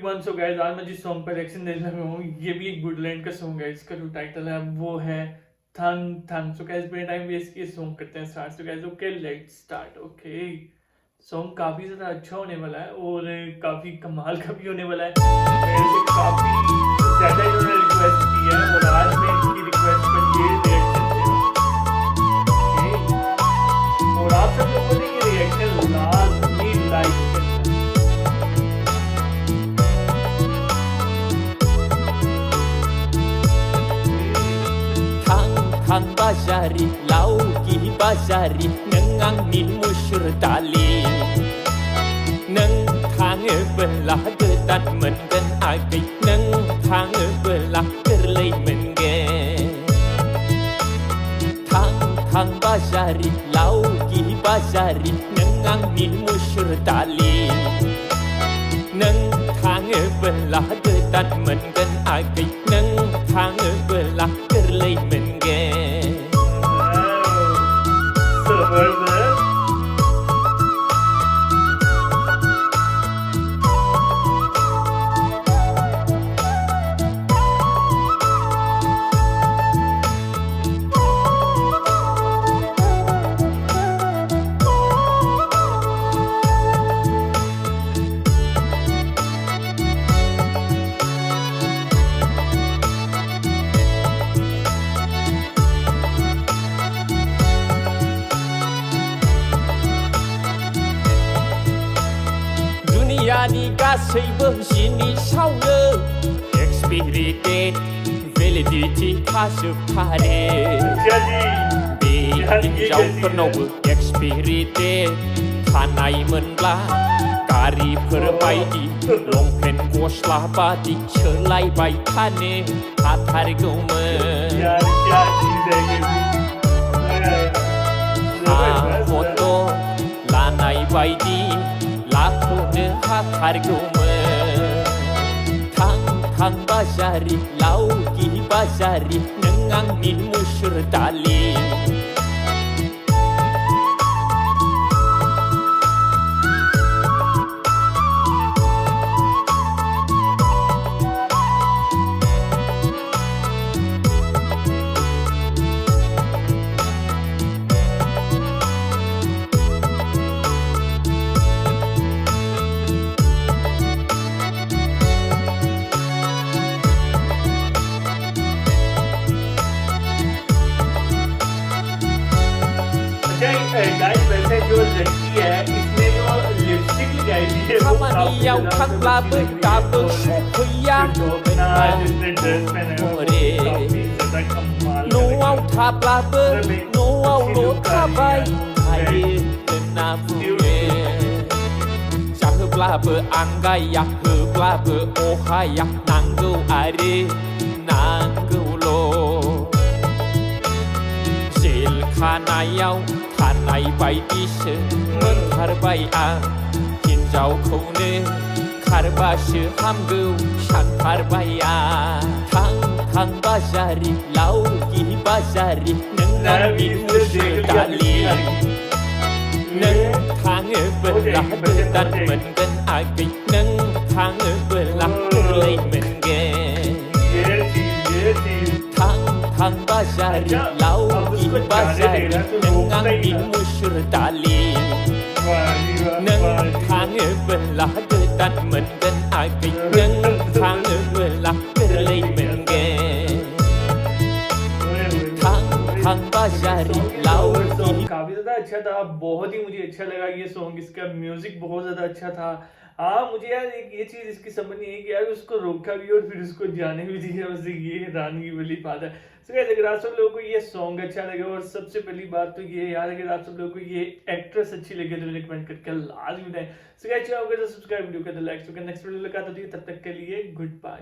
Everyone, so guys आज मैं जिस सॉन्ग पर रिएक्शन देने लगा हूँ ये भी एक वुडलैंड का सॉन्ग है। इसका जो टाइटल है वो है थंग थंग। सो गाइस बिना टाइम वेस्ट किए सॉन्ग करते हैं start. So guys okay let's start. Okay song काफ़ी ज़्यादा अच्छा होने वाला है और काफ़ी कमाल का भी होने वाला है। वैसे काफ़ी ज़्यादा इन्होंने रिक्वेस्ट की है और आज मैं इनकी रिक्वेस्ट पर ये रिएक्शन दे रहा हूँ। और आप सब लोगों ने ये रिएक्शन लाजमी like Bajari, lauki bajari, nengang musyur tali Neng thang belah getat mengen agai Neng thang belah kerlai mengen Thang bajari, lauki bajari, nengang musyur tali Neng thang belah getat mengen agai Neng thang belah kerlai mengen Ni गासैबो जिनिसावनो एक्सपिरिटेड validity थाजोबथारो बे हिनजावफोरनावबो एक्सपिरिटेड थानायमोनब्ला गारिफोर बायदि लंपेन्ट गस्ला बादि सोलायबाय थानो हाथारगौमोन फट' लानाय बायदि लाथ'नो हाथारगौमोन थां बाजारि लावगि बाजारि नों आंनि मुसुर दालि गाइस वैसे जो लड़की है इसने जो लिपस्टिक लगाई थी है वो खामानियाव थांब्लाबो दाबो सफैया जिसने ड्रेस पहना है न'आव थाब्लाबो न'आवल' थाबाय थायो होनना बुङो जाहोब्लाबो आंगाया होब्लाबो अहाया नांगौ आरो नांगौल' जेल खानायाव थानाय बायदिसो मोनथारबाय आं हिनजावखौनो खारबासो हामगौ सानथारबाय आं थां बाजारि लावगि बाजारि नों आंनि मुसुर दालि नों थाङोबोला गोदान मोनगोन आगै नों थाङोबोला गोरलै मोनगोन थां बाजारि लावगि बाजारि नों आंनि मुसुर दालि नों थाङोबोला गोदान मोनगोन आगै नों थाङोबोला गोरलै मोनगोन थां बाजारि लावगि काफी ज्यादा अच्छा था, बहुत ही मुझे अच्छा लगा ये सॉन्ग। इसका म्यूजिक बहुत ज्यादा अच्छा था। हाँ मुझे यार एक ये चीज इसकी समझ नहीं है कि यार उसको रोका भी और फिर उसको जाने भी दिया, उससे ये हैरानगी वाली बात है। सो गाइस अगर आप सब लोगों को ये सॉन्ग अच्छा लगे और सबसे पहली बात तो ये यार अगर आप सब लोगों को ये एक्ट्रेस अच्छी लगे तो मुझे कमेंट करके लाजमी बताएं। सो गाइस चैनल को सब्सक्राइब, वीडियो को लाइक। सो नेक्स्ट वीडियो में मुलाकात होती है, तब तक के लिए गुड बाय।